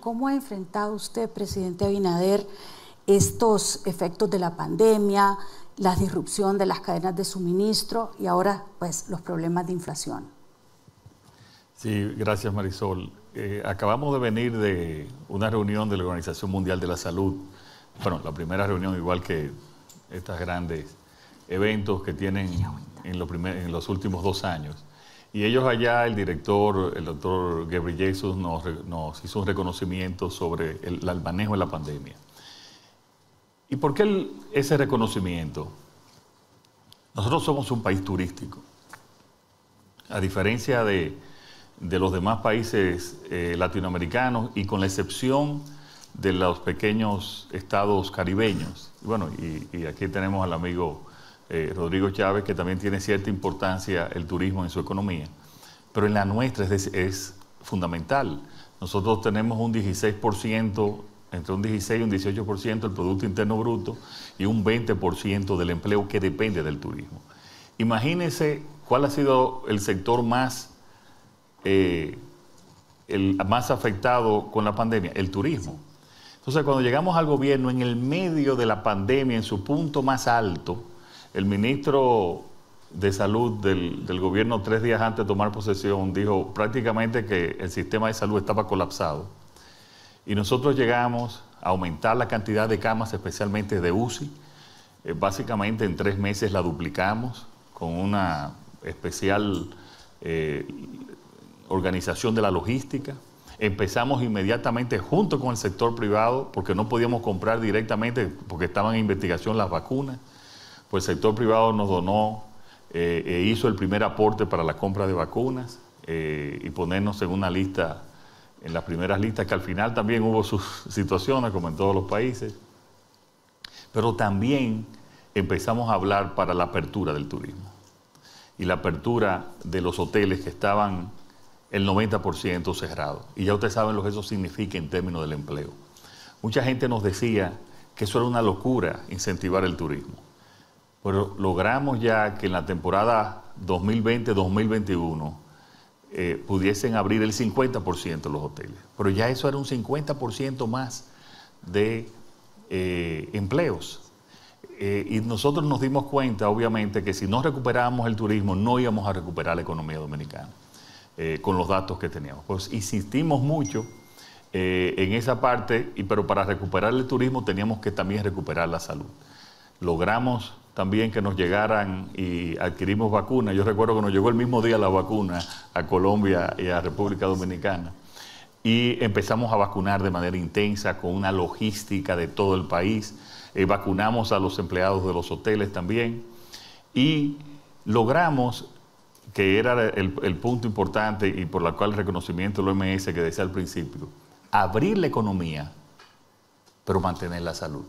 ¿cómo ha enfrentado usted, presidente Abinader, estos efectos de la pandemia, la disrupción de las cadenas de suministro y ahora pues los problemas de inflación? Sí, gracias Marisol. Acabamos de venir de una reunión de la Organización Mundial de la Salud. Bueno, la primera reunión, igual que estos grandes eventos que tienen en los últimos 2 años. Y ellos allá, el director, el doctor Ghebreyesus, nos hizo un reconocimiento sobre el manejo de la pandemia. ¿Y por qué ese reconocimiento? Nosotros somos un país turístico. A diferencia de los demás países latinoamericanos y con la excepción de los pequeños estados caribeños. Bueno, y aquí tenemos al amigo Rodrigo Chávez, que también tiene cierta importancia el turismo en su economía. Pero en la nuestra es fundamental. Nosotros tenemos un 16%, entre un 16 y un 18% del Producto Interno Bruto y un 20% del empleo que depende del turismo. Imagínense cuál ha sido el sector más afectado con la pandemia, el turismo. Entonces, cuando llegamos al gobierno, en el medio de la pandemia, en su punto más alto, el ministro de Salud del gobierno 3 días antes de tomar posesión dijo prácticamente que el sistema de salud estaba colapsado. Y nosotros llegamos a aumentar la cantidad de camas, especialmente de UCI. Básicamente en 3 meses la duplicamos con una especial organización de la logística. Empezamos inmediatamente junto con el sector privado, porque no podíamos comprar directamente, porque estaban en investigación las vacunas. Pues el sector privado nos donó, hizo el primer aporte para la compra de vacunas y ponernos en una lista, en las primeras listas, que al final también hubo sus situaciones, como en todos los países. Pero también empezamos a hablar para la apertura del turismo y la apertura de los hoteles que estaban el 90% cerrados. Y ya ustedes saben lo que eso significa en términos del empleo. Mucha gente nos decía que eso era una locura incentivar el turismo. Pero logramos ya que en la temporada 2020-2021 pudiesen abrir el 50% de los hoteles. Pero ya eso era un 50% más de empleos. Y nosotros nos dimos cuenta, obviamente, que si no recuperábamos el turismo, no íbamos a recuperar la economía dominicana, con los datos que teníamos. Pues insistimos mucho en esa parte, pero para recuperar el turismo teníamos que también recuperar la salud. Logramos también que nos llegaran y adquirimos vacunas. Yo recuerdo que nos llegó el mismo día la vacuna a Colombia y a República Dominicana. Y empezamos a vacunar de manera intensa con una logística de todo el país. Vacunamos a los empleados de los hoteles también. Y logramos, que era el punto importante y por la cual el reconocimiento del OMS que decía al principio, abrir la economía, pero mantener la salud.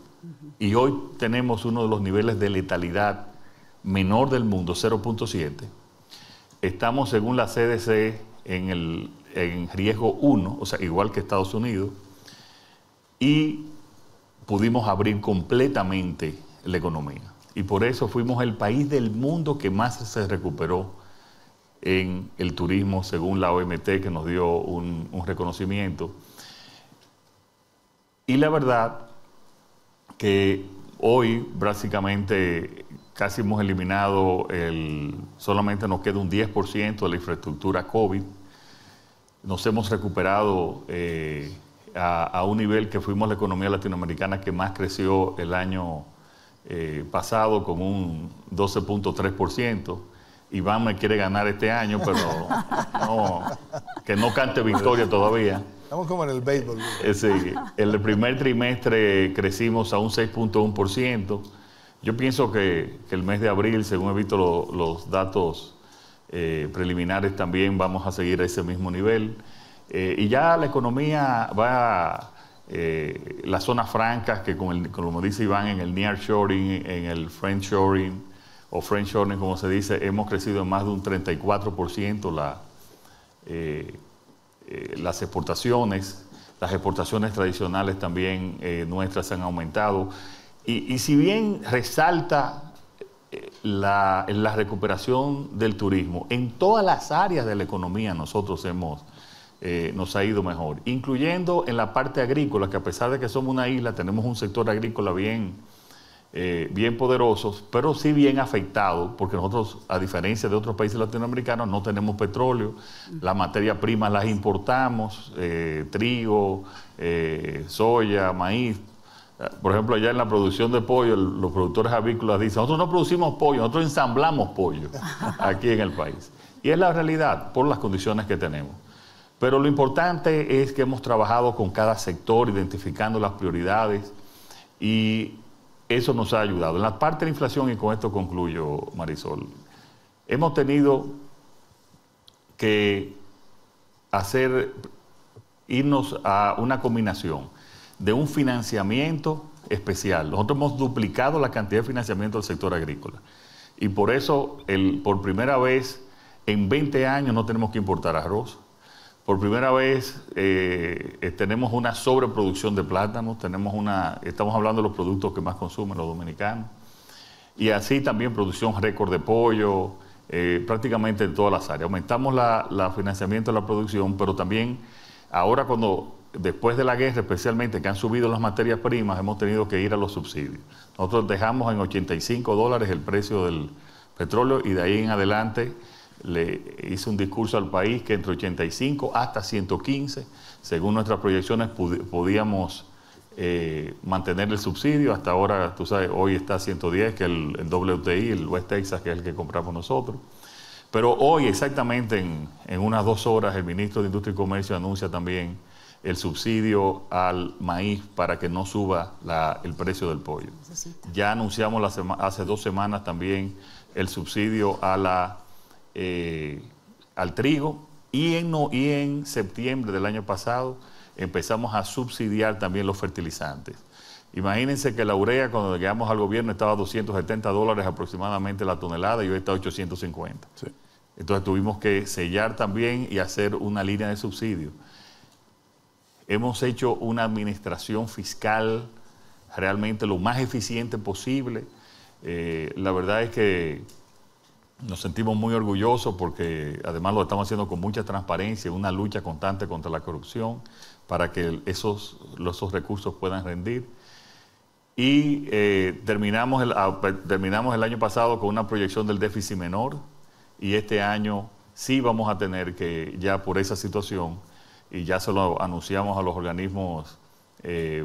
Y hoy tenemos uno de los niveles de letalidad menor del mundo, 0.7. Estamos, según la CDC, en riesgo 1, o sea, igual que Estados Unidos, y pudimos abrir completamente la economía. Y por eso fuimos el país del mundo que más se recuperó en el turismo, según la OMT, que nos dio un reconocimiento. Y la verdad que hoy básicamente casi hemos eliminado, solamente nos queda un 10% de la infraestructura COVID. Nos hemos recuperado a un nivel que fuimos la economía latinoamericana que más creció el año pasado, con un 12.3%. Iván me quiere ganar este año, pero no, que no cante victoria todavía. Estamos como en el béisbol. Sí, el primer trimestre crecimos a un 6.1%. Yo pienso que el mes de abril, según he visto los datos preliminares, también vamos a seguir a ese mismo nivel. Y ya la economía va, las zonas francas, que como dice Iván, en el nearshoring, en el friendshoring, o friendshoring, como se dice, hemos crecido en más de un 34% las exportaciones. Las exportaciones tradicionales también nuestras han aumentado. Y si bien resalta la recuperación del turismo, en todas las áreas de la economía nosotros hemos nos ha ido mejor, incluyendo en la parte agrícola, que a pesar de que somos una isla, tenemos un sector agrícola bien poderoso, pero sí bien afectado, porque nosotros, a diferencia de otros países latinoamericanos, no tenemos petróleo, las materias primas las importamos, trigo, soya, maíz. Por ejemplo, allá en la producción de pollo, los productores avícolas dicen, nosotros no producimos pollo, nosotros ensamblamos pollo aquí en el país. Y es la realidad por las condiciones que tenemos. Pero lo importante es que hemos trabajado con cada sector, identificando las prioridades, y eso nos ha ayudado. En la parte de la inflación, y con esto concluyo, Marisol, hemos tenido que irnos a una combinación de un financiamiento especial. Nosotros hemos duplicado la cantidad de financiamiento del sector agrícola. Y por eso, por primera vez en 20 años no tenemos que importar arroz. Por primera vez tenemos una sobreproducción de plátanos, estamos hablando de los productos que más consumen los dominicanos. Y así también producción récord de pollo, prácticamente en todas las áreas. Aumentamos el financiamiento de la producción, pero también ahora después de la guerra, especialmente que han subido las materias primas, hemos tenido que ir a los subsidios. Nosotros dejamos en $85 el precio del petróleo, y de ahí en adelante le hice un discurso al país que entre 85 hasta 115, según nuestras proyecciones, podíamos mantener el subsidio. Hasta ahora, tú sabes, hoy está a 110, que es el WTI, el West Texas, que es el que compramos nosotros. Pero hoy, exactamente en unas 2 horas, el ministro de Industria y Comercio anuncia también el subsidio al maíz para que no suba el precio del pollo. Ya anunciamos hace 2 semanas también el subsidio al trigo, y en septiembre del año pasado empezamos a subsidiar también los fertilizantes. Imagínense que la urea, cuando llegamos al gobierno, estaba a $270 aproximadamente la tonelada, y hoy está a 850. Sí. Entonces tuvimos que sellar también y hacer una línea de subsidio. Hemos hecho una administración fiscal realmente lo más eficiente posible. La verdad es que nos sentimos muy orgullosos, porque además lo estamos haciendo con mucha transparencia, una lucha constante contra la corrupción para que esos recursos puedan rendir. Y terminamos el año pasado con una proyección del déficit menor, y este año sí vamos a tener que, ya por esa situación, y ya se lo anunciamos a los organismos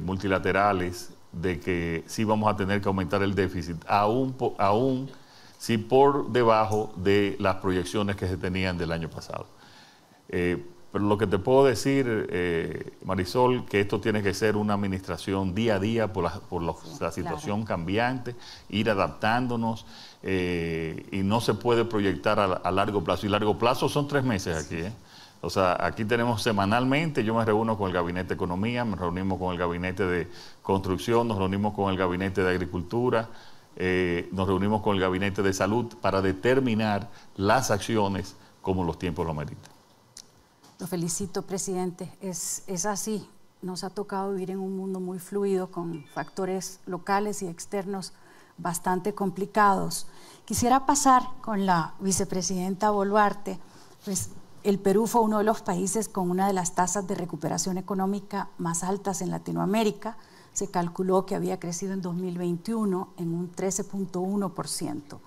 multilaterales, de que sí vamos a tener que aumentar el déficit, aún sí por debajo de las proyecciones que se tenían del año pasado. Pero lo que te puedo decir, Marisol, que esto tiene que ser una administración día a día por la situación cambiante, ir adaptándonos, y no se puede proyectar a largo plazo. Y largo plazo son 3 meses aquí, O sea, aquí tenemos semanalmente, yo me reúno con el Gabinete de Economía, me reunimos con el Gabinete de Construcción, nos reunimos con el Gabinete de Agricultura, nos reunimos con el Gabinete de Salud para determinar las acciones como los tiempos lo ameritan. Lo felicito, presidente. Es así. Nos ha tocado vivir en un mundo muy fluido, con factores locales y externos bastante complicados. Quisiera pasar con la vicepresidenta Boluarte. Pues el Perú fue uno de los países con una de las tasas de recuperación económica más altas en Latinoamérica. Se calculó que había crecido en 2021 en un 13.1%.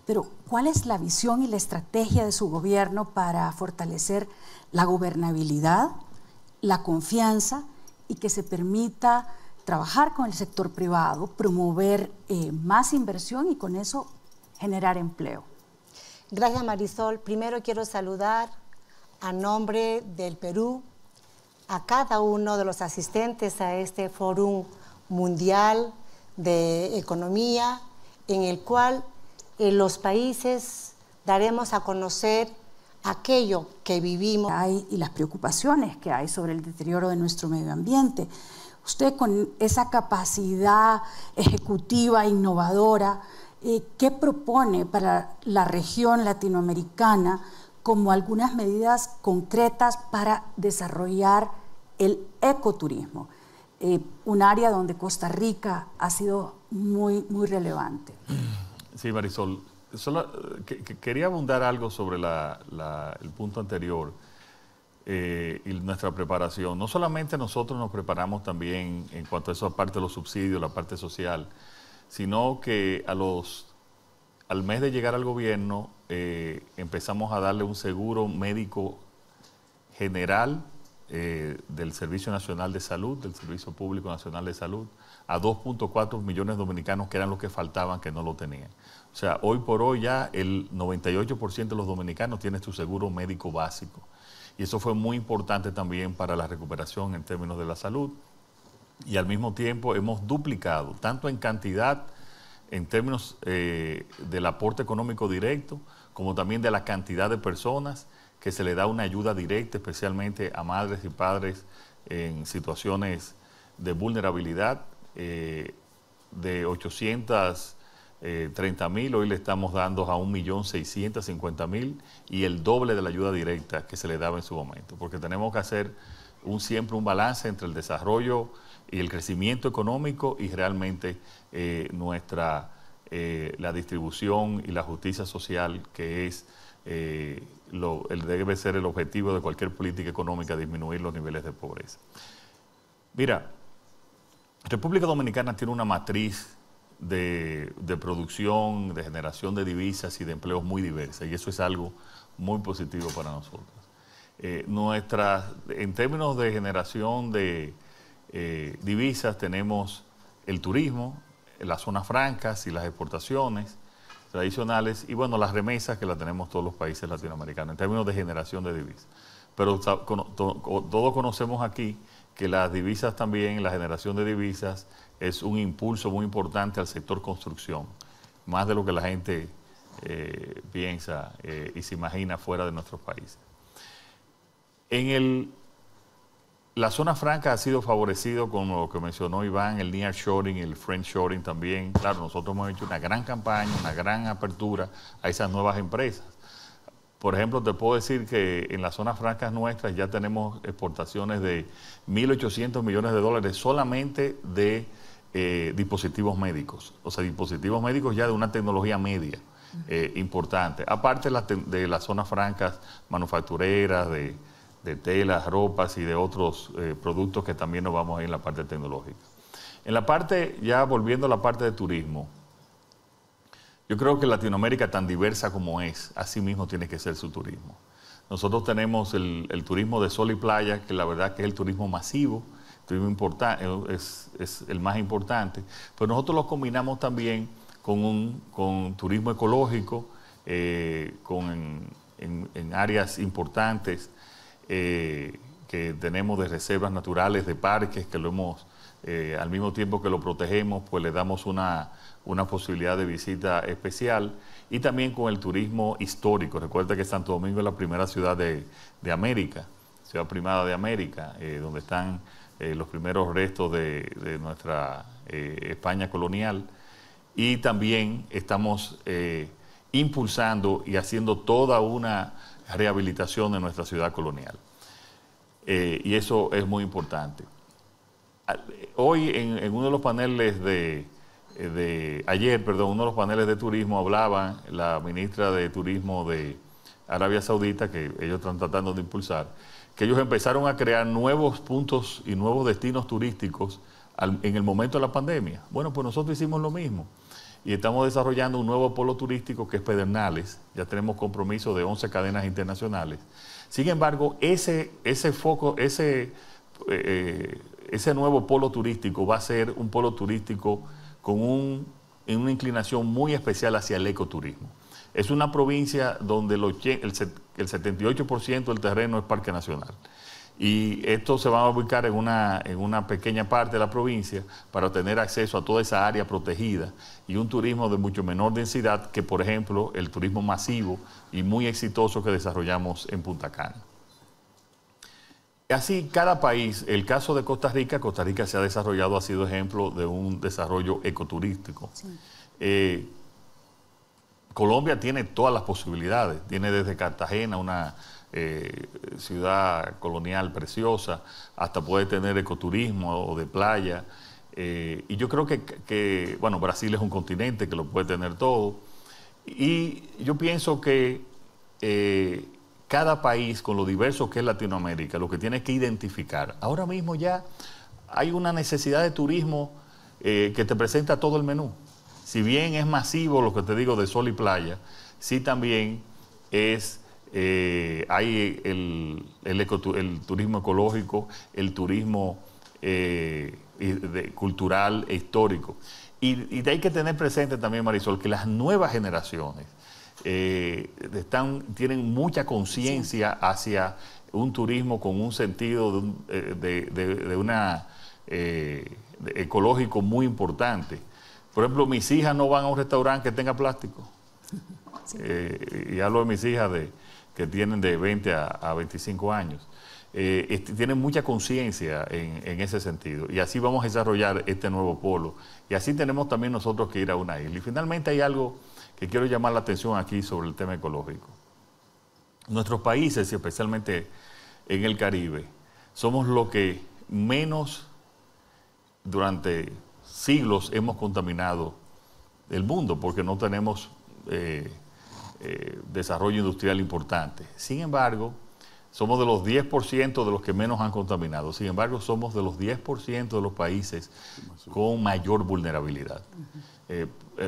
Pero, ¿cuál es la visión y la estrategia de su gobierno para fortalecer la gobernabilidad, la confianza, y que se permita trabajar con el sector privado, promover más inversión y con eso generar empleo? Gracias, Marisol. Primero quiero saludar a nombre del Perú a cada uno de los asistentes a este Fórum Mundial de Economía, en el cual los países daremos a conocer aquello que vivimos. Y las preocupaciones que hay sobre el deterioro de nuestro medio ambiente. Usted, con esa capacidad ejecutiva, innovadora, ¿qué propone para la región latinoamericana como algunas medidas concretas para desarrollar el ecoturismo? Un área donde Costa Rica ha sido muy relevante. Sí, Marisol. Quería abundar algo sobre el punto anterior. y nuestra preparación. No solamente nosotros nos preparamos también en cuanto a esa parte de los subsidios, la parte social, sino que al mes de llegar al gobierno empezamos a darle un seguro médico general del Servicio Nacional de Salud, del Servicio Público Nacional de Salud, a 2.4 millones de dominicanos que eran los que faltaban, que no lo tenían. O sea, hoy por hoy ya el 98% de los dominicanos tienen su seguro médico básico. Y eso fue muy importante también para la recuperación en términos de la salud. Y al mismo tiempo hemos duplicado, tanto en cantidad, en términos del aporte económico directo, como también de la cantidad de personas que se le da una ayuda directa, especialmente a madres y padres en situaciones de vulnerabilidad. De 830.000, hoy le estamos dando a 1.650.000 y el doble de la ayuda directa que se le daba en su momento, porque tenemos que hacer siempre un balance entre el desarrollo y el crecimiento económico y realmente la distribución y la justicia social, que es debe ser el objetivo de cualquier política económica, disminuir los niveles de pobreza. Mira, República Dominicana tiene una matriz de producción, de generación de divisas y de empleos muy diversa, y eso es algo muy positivo para nosotros. En términos de generación de divisas, tenemos el turismo, las zonas francas y las exportaciones tradicionales, y bueno, las remesas, que las tenemos todos los países latinoamericanos en términos de generación de divisas. Pero todos conocemos aquí que las divisas también, la generación de divisas, es un impulso muy importante al sector construcción, más de lo que la gente piensa y se imagina fuera de nuestros países. La zona franca ha sido favorecido con lo que mencionó Iván, el nearshoring y el friendshoring también. Claro, nosotros hemos hecho una gran campaña, una gran apertura a esas nuevas empresas. Por ejemplo, te puedo decir que en las zonas francas nuestras ya tenemos exportaciones de 1.800 millones de dólares solamente de dispositivos médicos. O sea, dispositivos médicos ya de una tecnología media importante. Aparte de las zonas francas manufactureras, de telas, ropas y de otros productos que también nos vamos a ir en la parte tecnológica. En la parte, ya volviendo a la parte de turismo, yo creo que Latinoamérica, tan diversa como es, así mismo tiene que ser su turismo. Nosotros tenemos el turismo de sol y playa, que la verdad que es el turismo masivo, es el más importante, pero nosotros lo combinamos también con turismo ecológico, en áreas importantes que tenemos de reservas naturales, de parques, que lo hemos, al mismo tiempo que lo protegemos, pues le damos una posibilidad de visita especial, y también con el turismo histórico. Recuerda que Santo Domingo es la primera ciudad de América, ciudad primada de América, donde están los primeros restos de nuestra España colonial, y también estamos impulsando y haciendo toda una rehabilitación de nuestra ciudad colonial. Y eso es muy importante. Hoy en uno de los paneles uno de los paneles de turismo, hablaba la ministra de Turismo de Arabia Saudita, que ellos están tratando de impulsar, que ellos empezaron a crear nuevos puntos y nuevos destinos turísticos en el momento de la pandemia. Bueno, pues nosotros hicimos lo mismo y estamos desarrollando un nuevo polo turístico que es Pedernales. Ya tenemos compromiso de 11 cadenas internacionales. Sin embargo, ese nuevo polo turístico va a ser un polo turístico en una inclinación muy especial hacia el ecoturismo. Es una provincia donde el 78% del terreno es parque nacional. Y esto se va a ubicar en una pequeña parte de la provincia para tener acceso a toda esa área protegida y un turismo de mucho menor densidad que, por ejemplo, el turismo masivo y muy exitoso que desarrollamos en Punta Cana. Así, cada país, el caso de Costa Rica se ha desarrollado, ha sido ejemplo de un desarrollo ecoturístico. Sí. Colombia tiene todas las posibilidades, tiene desde Cartagena una ciudad colonial preciosa, hasta puede tener ecoturismo o de playa, y yo creo que bueno, Brasil es un continente que lo puede tener todo, y yo pienso que cada país, con lo diverso que es Latinoamérica, lo que tiene que identificar. Ahora mismo ya hay una necesidad de turismo que te presenta todo el menú. Si bien es masivo lo que te digo de sol y playa, sí también es, hay el turismo ecológico, el turismo cultural e histórico. Y hay que tener presente también, Marisol, que las nuevas generaciones tienen mucha conciencia hacia un turismo con un sentido ecológico muy importante. Por ejemplo, mis hijas no van a un restaurante que tenga plástico. Sí. Y hablo de mis hijas que tienen de 20 a 25 años. Tienen mucha conciencia en ese sentido. Y así vamos a desarrollar este nuevo polo. Y así tenemos también nosotros que ir a una isla. Y finalmente hay algo que quiero llamar la atención aquí sobre el tema ecológico. Nuestros países, y especialmente en el Caribe, somos los que menos durante siglos hemos contaminado el mundo porque no tenemos desarrollo industrial importante. Sin embargo, somos de los 10% de los que menos han contaminado. Sin embargo, somos de los 10% de los países con mayor vulnerabilidad.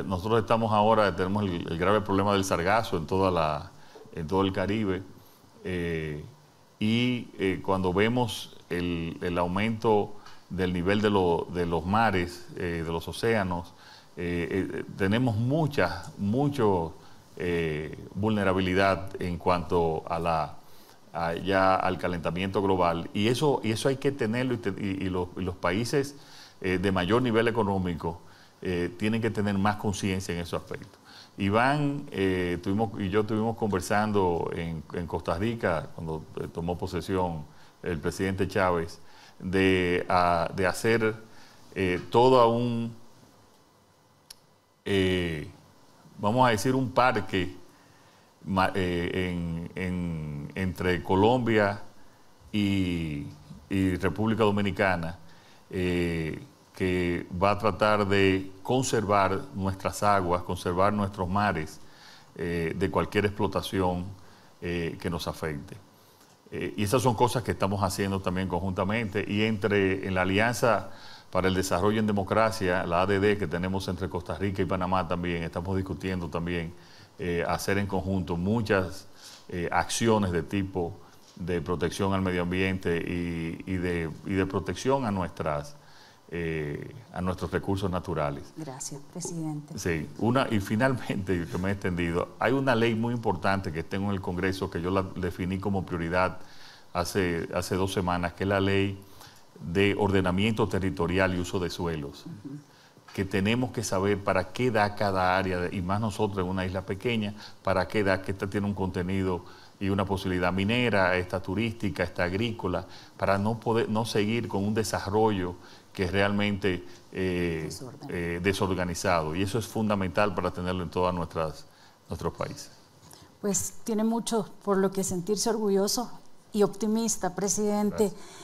Nosotros estamos ahora, tenemos el grave problema del sargazo en todo el Caribe. Cuando vemos el aumento del nivel de los mares, de los océanos, tenemos mucha vulnerabilidad en cuanto a al calentamiento global, y eso hay que tenerlo, y los países de mayor nivel económico tienen que tener más conciencia en ese aspecto. Iván y yo estuvimos conversando en Costa Rica cuando tomó posesión el presidente Chávez de hacer todo vamos a decir, un parque entre Colombia y República Dominicana, que va a tratar de conservar nuestras aguas, conservar nuestros mares de cualquier explotación que nos afecte. Y esas son cosas que estamos haciendo también conjuntamente, y en la Alianza para el Desarrollo en Democracia, la ADD, que tenemos entre Costa Rica y Panamá también, estamos discutiendo también hacer en conjunto muchas acciones de tipo de protección al medio ambiente y de protección a nuestros recursos naturales. Gracias, presidente. Sí, y finalmente, que me he extendido, hay una ley muy importante que está en el Congreso que yo la definí como prioridad hace 2 semanas, que es la ley de ordenamiento territorial y uso de suelos. Que tenemos que saber para qué da cada área, y más nosotros en una isla pequeña, para qué da, que esta tiene un contenido y una posibilidad minera, esta turística, esta agrícola, para no seguir con un desarrollo que es realmente desorganizado. Y eso es fundamental para tenerlo en todos nuestros países. Pues tiene mucho por lo que sentirse orgulloso y optimista, presidente. Gracias.